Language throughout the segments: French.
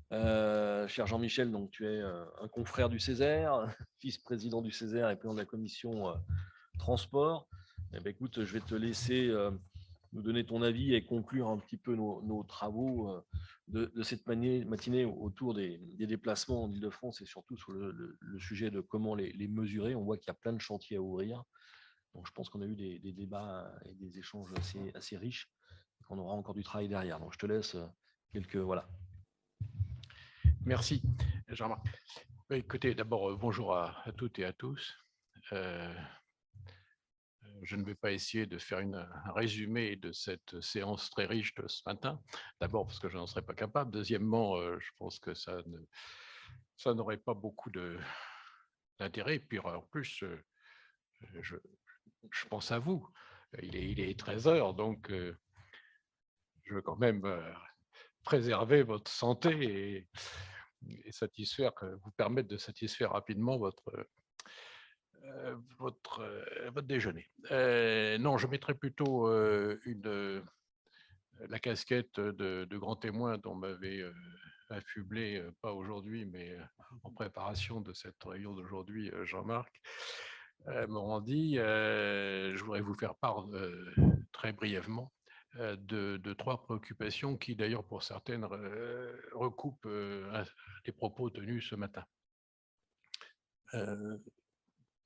Cher Jean-Michel, donc tu es un confrère du Césaire, vice-président du Césaire et président de la commission transport. Eh ben, écoute, je vais te laisser nous donner ton avis et conclure un petit peu nos travaux de cette matinée autour des déplacements en Ile-de-France et surtout sur le sujet de comment les mesurer. On voit qu'il y a plein de chantiers à ouvrir. Donc je pense qu'on a eu des débats et des échanges assez riches et qu'on aura encore du travail derrière. Donc je te laisse quelques... Voilà. Merci, Jean-Marc. Écoutez, d'abord, bonjour à toutes et à tous. Je ne vais pas essayer de faire un résumé de cette séance très riche de ce matin. D'abord, parce que je n'en serais pas capable. Deuxièmement, je pense que ça n'aurait pas beaucoup d'intérêt. Puis, en plus, je, je pense à vous. Il est 13 heures, donc je veux quand même préserver votre santé et satisfaire, vous permettre de satisfaire rapidement votre déjeuner. Non, je mettrai plutôt la casquette de grand témoin dont m'avait affublé, pas aujourd'hui, mais en préparation de cette réunion d'aujourd'hui, Jean-Marc Morandi. Je voudrais vous faire part très brièvement de trois préoccupations qui, d'ailleurs, pour certaines, recoupent les propos tenus ce matin.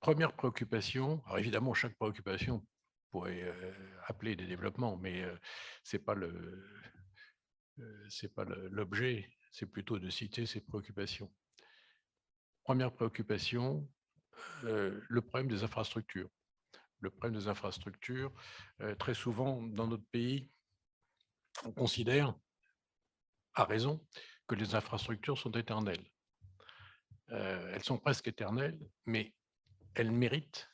Première préoccupation, alors évidemment, chaque préoccupation pourrait appeler des développements, mais ce n'est pas l'objet, c'est plutôt de citer ces préoccupations. Première préoccupation, le problème des infrastructures. Le problème des infrastructures, très souvent dans notre pays, on considère, à raison, que les infrastructures sont éternelles. Elles sont presque éternelles, mais elles méritent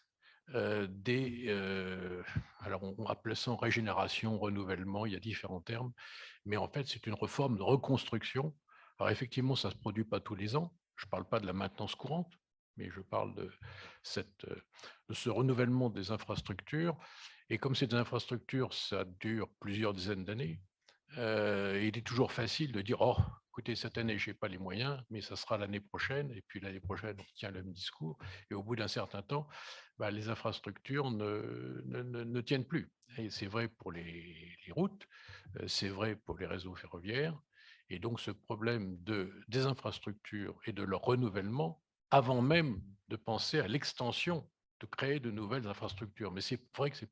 alors on appelle ça régénération, renouvellement, il y a différents termes, mais en fait c'est une reforme de reconstruction. Alors effectivement, ça ne se produit pas tous les ans, je ne parle pas de la maintenance courante, mais je parle de ce renouvellement des infrastructures. Et comme ces infrastructures, ça dure plusieurs dizaines d'années, il est toujours facile de dire « Oh, écoutez, cette année, je n'ai pas les moyens, mais ça sera l'année prochaine. » Et puis l'année prochaine, on tient le même discours. Et au bout d'un certain temps, les infrastructures ne tiennent plus. Et c'est vrai pour les routes, c'est vrai pour les réseaux ferroviaires. Et donc, ce problème des infrastructures et de leur renouvellement, avant même de penser à l'extension, de créer de nouvelles infrastructures. Mais c'est vrai que c'est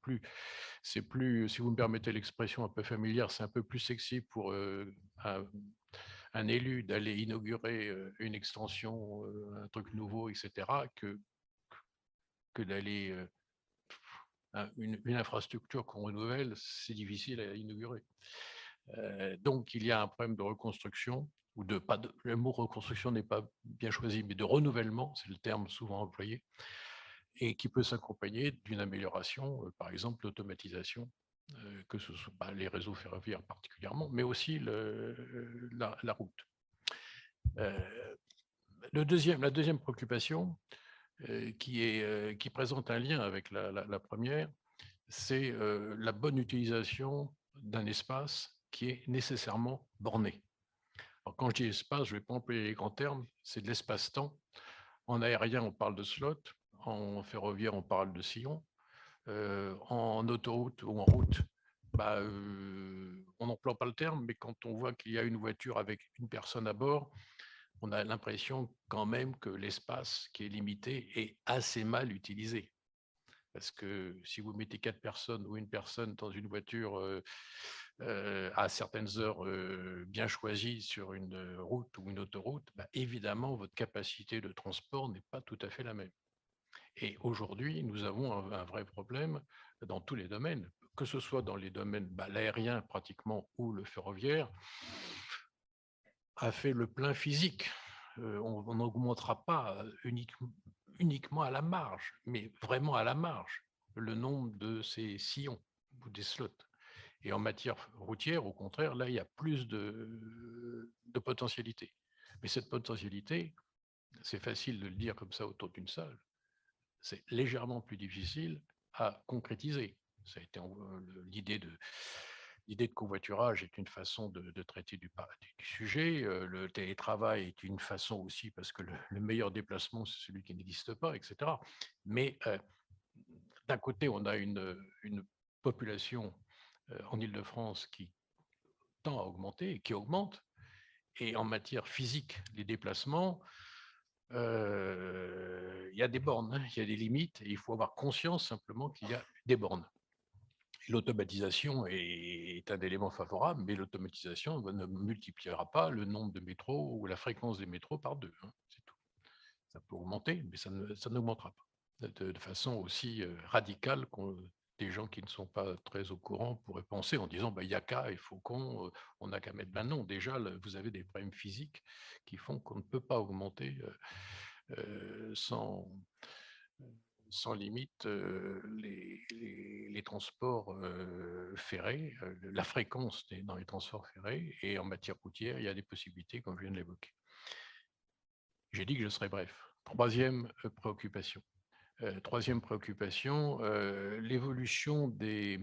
plus, si vous me permettez l'expression un peu familière, c'est un peu plus sexy pour un élu d'aller inaugurer une extension, un truc nouveau, etc., que d'aller une infrastructure qu'on renouvelle, c'est difficile à inaugurer. Donc, il y a un problème de reconstruction, le mot reconstruction n'est pas bien choisi, mais de renouvellement, c'est le terme souvent employé, et qui peut s'accompagner d'une amélioration, par exemple l'automatisation, que ce soit les réseaux ferroviaires particulièrement, mais aussi la route. La deuxième préoccupation, qui présente un lien avec la première, c'est la bonne utilisation d'un espace qui est nécessairement borné. Alors, quand je dis espace, je ne vais pas employer les grands termes, c'est de l'espace-temps. En aérien, on parle de slot, en ferroviaire, on parle de sillon, en autoroute ou en route, on n'emploie pas le terme, mais quand on voit qu'il y a une voiture avec une personne à bord, on a l'impression quand même que l'espace qui est limité est assez mal utilisé. Parce que si vous mettez 4 personnes ou une personne dans une voiture à certaines heures bien choisies sur une route ou une autoroute, évidemment, votre capacité de transport n'est pas tout à fait la même. Et aujourd'hui, nous avons un vrai problème dans tous les domaines, que ce soit dans les domaines, l'aérien pratiquement ou le ferroviaire, a fait le plein physique. On n'augmentera pas uniquement à la marge, mais vraiment à la marge, le nombre de ces sillons ou des slots. Et en matière routière, au contraire, là, il y a plus de potentialité. Mais cette potentialité, c'est facile de le dire comme ça autour d'une salle, c'est légèrement plus difficile à concrétiser. Ça a été l'idée L'idée de covoiturage est une façon de traiter du sujet. Le télétravail est une façon aussi, parce que le meilleur déplacement, c'est celui qui n'existe pas, etc. Mais d'un côté, on a une population en Île-de-France qui tend à augmenter et qui augmente. Et en matière physique, les déplacements, il y a des bornes, hein, il y a des limites, et il faut avoir conscience simplement qu'il y a des bornes. L'automatisation est un élément favorable, mais l'automatisation ne multipliera pas le nombre de métros ou la fréquence des métros par 2, hein, c'est tout. Ça peut augmenter, mais ça n'augmentera pas de façon aussi radicale qu'on des gens qui ne sont pas très au courant pourraient penser en disant: «Bah, il y a qu'à, il faut qu'on, on n'a qu'à mettre». Ben non, déjà, vous avez des problèmes physiques qui font qu'on ne peut pas augmenter sans, sans limite les transports ferrés, la fréquence dans les transports ferrés, et en matière routière, il y a des possibilités comme je viens de l'évoquer. J'ai dit que je serais bref. Troisième préoccupation. Troisième préoccupation, l'évolution des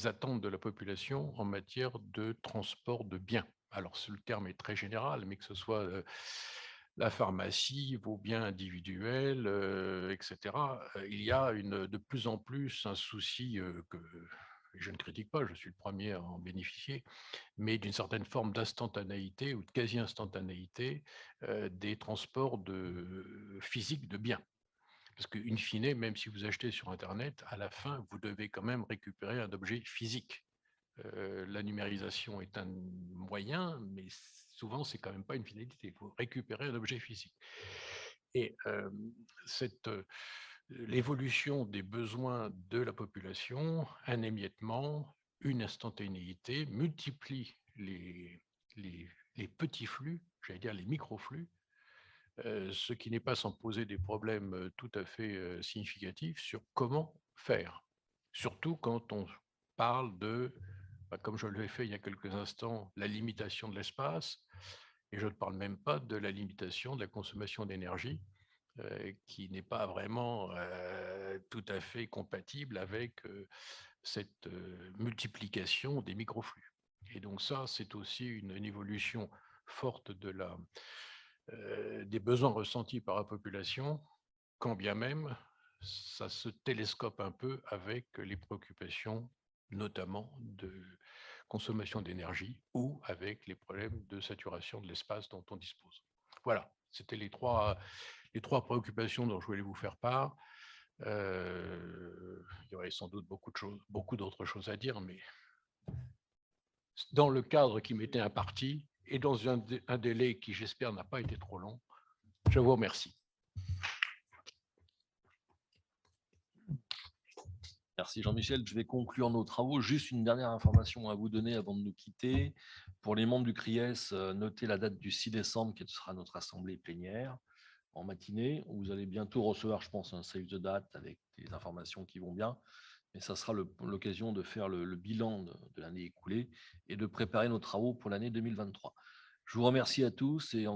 attentes de la population en matière de transport de biens. Alors, le terme est très général, mais que ce soit la pharmacie, vos biens individuels, etc., il y a de plus en plus un souci que je ne critique pas, je suis le premier à en bénéficier, mais d'une certaine forme d'instantanéité ou de quasi-instantanéité des transports physiques de biens. Parce qu'in fine, même si vous achetez sur internet, à la fin, vous devez quand même récupérer un objet physique. La numérisation est un moyen, mais souvent, c'est quand même pas une finalité. Il faut récupérer un objet physique. Et l'évolution des besoins de la population, un émiettement, une instantanéité, multiplie les petits flux, j'allais dire les microflux, ce qui n'est pas sans poser des problèmes tout à fait significatifs sur comment faire. Surtout quand on parle de, comme je l'ai fait il y a quelques instants, la limitation de l'espace, et je ne parle même pas de la limitation de la consommation d'énergie, qui n'est pas vraiment tout à fait compatible avec cette multiplication des microflux. Et donc ça, c'est aussi une évolution forte des besoins ressentis par la population, quand bien même ça se télescope un peu avec les préoccupations, notamment de consommation d'énergie ou avec les problèmes de saturation de l'espace dont on dispose. Voilà, c'était les trois préoccupations dont je voulais vous faire part. Il y aurait sans doute beaucoup d'autres choses à dire, mais dans le cadre qui m'était imparti et dans un délai qui, j'espère, n'a pas été trop long, je vous remercie. Merci Jean-Michel. Je vais conclure nos travaux. Juste une dernière information à vous donner avant de nous quitter. Pour les membres du CRIES, notez la date du 6 décembre qui sera notre assemblée plénière en matinée. Vous allez bientôt recevoir, je pense, un save the date avec des informations qui vont bien. Mais ça sera l'occasion de faire le bilan de l'année écoulée et de préparer nos travaux pour l'année 2023. Je vous remercie à tous et